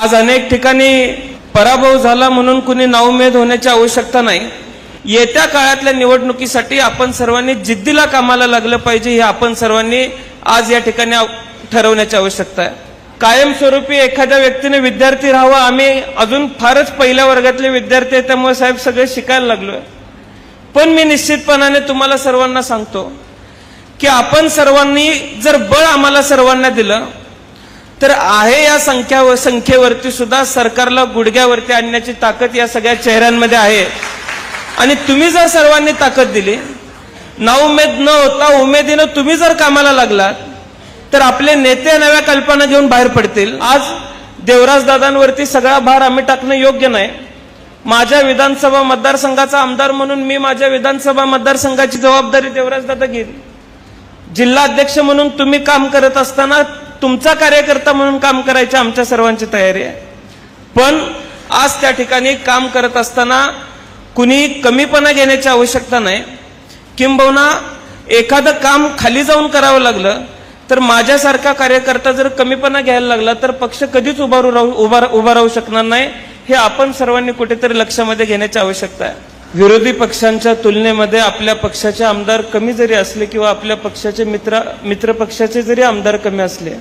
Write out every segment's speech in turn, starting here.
आज अनेक ठिकाणी पराभव झाला म्हणून कुणी नाउमेद होण्याची आवश्यकता नाही। येत्या काळातल्या निवडणुकीसाठी आपण सर्वांनी जिद्दीला कामाला लागलं पाहिजे, हे आपण सर्वांनी आज या ठिकाणी ठरवण्याची आवश्यकता आहे। कायमस्वरूपी एखाद्या व्यक्तीने विद्यार्थी राहावा, आम्ही अजून फारच पहिल्या वर्गातले विद्यार्थी आहेत, त्यामुळे साहेब सगळे शिकायला लागलोय। पण मी निश्चितपणाने तुम्हाला सर्वांना सांगतो की आपण सर्वांनी जर बळ आम्हाला सर्वांना दिलं तर आहे या संख्येवरती सुद्धा सरकारला गुडघ्यावरती आणण्याची ताकद या सगळ्या चेहऱ्यांमध्ये आहे। आणि तुम्ही जर सर्वांनी ताकद दिली, नाउमेद न होता उमेदीनं तुम्ही जर कामाला लागलात तर आपले नेते नव्या कल्पना घेऊन बाहेर पडतील। आज देवराज दादांवरती सगळा भार आम्ही टाकणं योग्य नाही। माझ्या विधानसभा मतदारसंघाचा आमदार म्हणून मी माझ्या विधानसभा मतदारसंघाची जबाबदारी देवराज दादा घेईल। जिल्हा अध्यक्ष म्हणून तुम्ही काम करत असताना तुमचा कार्यकर्ता म्हणून काम करायची आमच्या सर्वांची तयारी आहे। पण आज त्या ठिकाणी काम करत असताना कुणी कमीपणा घेण्याची आवश्यकता नाही। किंबहुना एखादं काम खाली जाऊन करावं लागलं तर माझ्यासारखा कार्यकर्ता जर कमीपणा घ्यायला लागला तर पक्ष कधीच उभा राहू शकणार नाही, हे आपण सर्वांनी कुठेतरी लक्षामध्ये घेण्याची आवश्यकता आहे। विरोधी पक्षांच्या तुलनेमध्ये आपल्या पक्षाचे आमदार कमी जरी असले किंवा आपल्या पक्षाचे मित्र पक्षाचे जरी आमदार कमी असले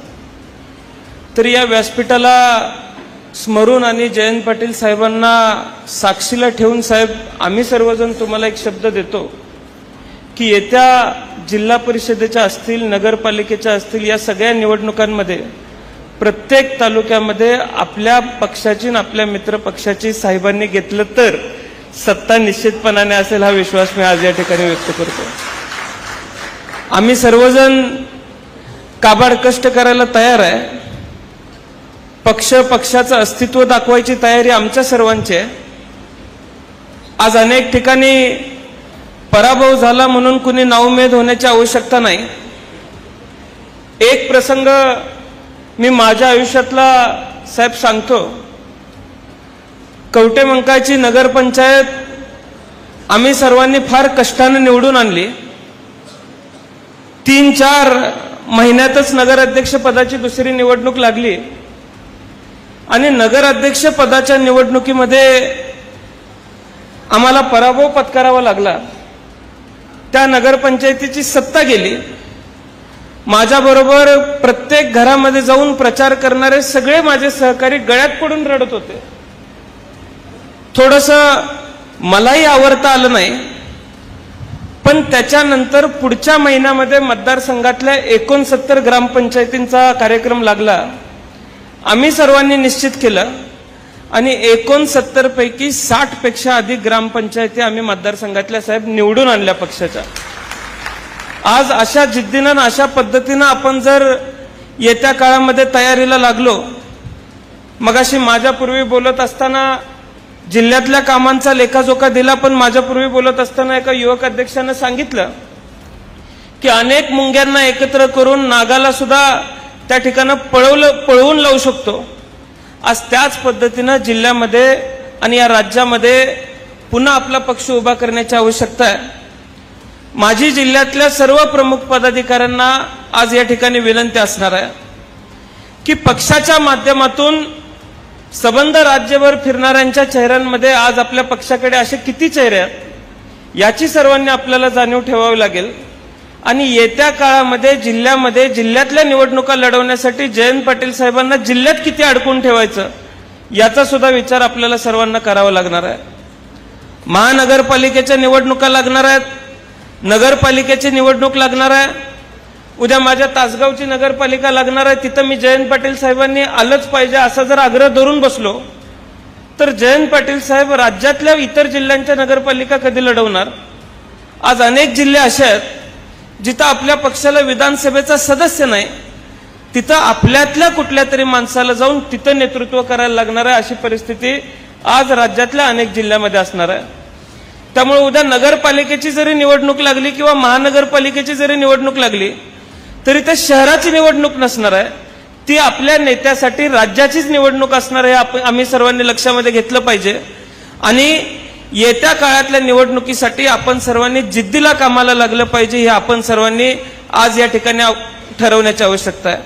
तरी या व्यासपीठाला स्मरून आणि जयंत पाटील साहेबांना साक्षीला ठेवून साहेब आम्ही सर्वजण तुम्हाला एक शब्द देतो की येत्या जिल्हा परिषदेच्या असतील, नगरपालिकेच्या असतील, या सगळ्या निवडणुकांमध्ये प्रत्येक तालुक्यामध्ये आपल्या पक्षाची आणि आपल्या मित्र पक्षाची साहेबांनी घेतलं तर सत्ता निश्चितपणाने असेल, हा विश्वास मी आज या ठिकाणी व्यक्त करतो। आम्ही सर्वजण काबाड कष्ट करायला तयार आहे। पक्षाचं अस्तित्व दाखवायची तयारी आमच्या सर्वांची आहे। आज अनेक ठिकाणी पराभव झाला म्हणून कुणी नाउमेद होण्याची आवश्यकता नाही। एक प्रसंग मी माझ्या आयुष्यातला साहेब सांगतो। कवटेमंकाळची नगरपंचायत आम्ही सर्वांनी फार कष्टाने निवडून आणली। 3-4 महिन्यातच नगराध्यक्ष पदाची दुसरी निवडणूक लागली आणि नगराध्यक्ष पदाच्या निवडणुकीमध्ये आम्हाला पराभव पत्करावा लागला। त्या नगरपंचायतीची सत्ता गेली। माझ्याबरोबर प्रत्येक घरामध्ये जाऊन प्रचार करणारे सगळे माझे सहकारी गळ्यात पडून रडत होते। थोडंसं मलाही आवरता आलं नाही, पण त्याच्यानंतर पुढच्या महिन्यामध्ये मतदारसंघातल्या 69 ग्रामपंचायतींचा कार्यक्रम लागला। आम्ही सर्वांनी निश्चित केलं आणि 69 पैकी 60 पेक्षा अधिक ग्रामपंचायती आम्ही मतदारसंघातल्या साहेब निवडून आणल्या पक्षाच्या। आज अशा जिद्दीनं आणि अशा पद्धतीनं आपण जर येत्या काळामध्ये तयारीला लागलो, मगाशी माझ्यापूर्वी बोलत असताना जिल्ह्यातल्या कामांचा लेखाजोखा दिला, पण माझ्यापूर्वी बोलत असताना एका युवक अध्यक्षानं सांगितलं की अनेक मुंग्यांना एकत्र करून नागाला सुद्धा त्या ठिकाणी पळवून लावू शकतो। आज त्याच पद्धतीनं जिल्ह्यामध्ये आणि या राज्यामध्ये पुन्हा आपला पक्ष उभा करण्याची आवश्यकता आहे। माझी जिल्ह्यातल्या सर्व प्रमुख पदाधिकाऱ्यांना आज या ठिकाणी विनंती असणार आहे की पक्षाच्या माध्यमातून सबंध राज्यभर फिरणाऱ्यांच्या चेहऱ्यांमध्ये आज आपल्या पक्षाकडे असे किती चेहरे आहेत याची सर्वांनी आपल्याला जाणीव ठेवावी लागेल। आणि येत्या काळामध्ये जिल्ह्यातल्या निवडणुका लढवण्यासाठी जयंत पाटील साहेबांना जिल्ह्यात किती अडकून ठेवायचं याचा सुद्धा विचार आपल्याला सर्वांना करावा लागणार आहे। महानगरपालिकेच्या निवडणुका लागणार आहेत, नगरपालिकेची निवडणूक लागणार आहे, उद्या माझ्या तासगावची नगरपालिका लागणार आहे। तिथं मी जयंत पाटील साहेबांनी आलंच पाहिजे असा जर आग्रह धरून बसलो तर जयंत पाटील साहेब राज्यातल्या इतर जिल्ह्यांच्या नगरपालिका कधी लढवणार? आज अनेक जिल्हे असे आहेत जिथं आपल्या पक्षाला विधानसभेचा सदस्य नाही, तिथं आपल्यातल्या कुठल्या तरी माणसाला जाऊन तिथं नेतृत्व करायला लागणार आहे, अशी परिस्थिती आज राज्यातल्या अनेक जिल्ह्यामध्ये असणार आहे। त्यामुळे उद्या नगरपालिकेची जरी निवडणूक लागली किंवा महानगरपालिकेची जरी निवडणूक लागली तरी ते शहराची निवडणूक नसणार आहे, ती आपल्या नेत्यासाठी राज्याचीच निवडणूक असणार आहे। आम्ही सर्वांनी लक्षामध्ये घेतलं पाहिजे आणि येत्या काळातल्या निवडणुकीसाठी आपण सर्वांनी जिद्दीला कामाला लागलं पाहिजे, हे आपण सर्वांनी आज या ठिकाणी ठरवण्याची आवश्यकता आहे।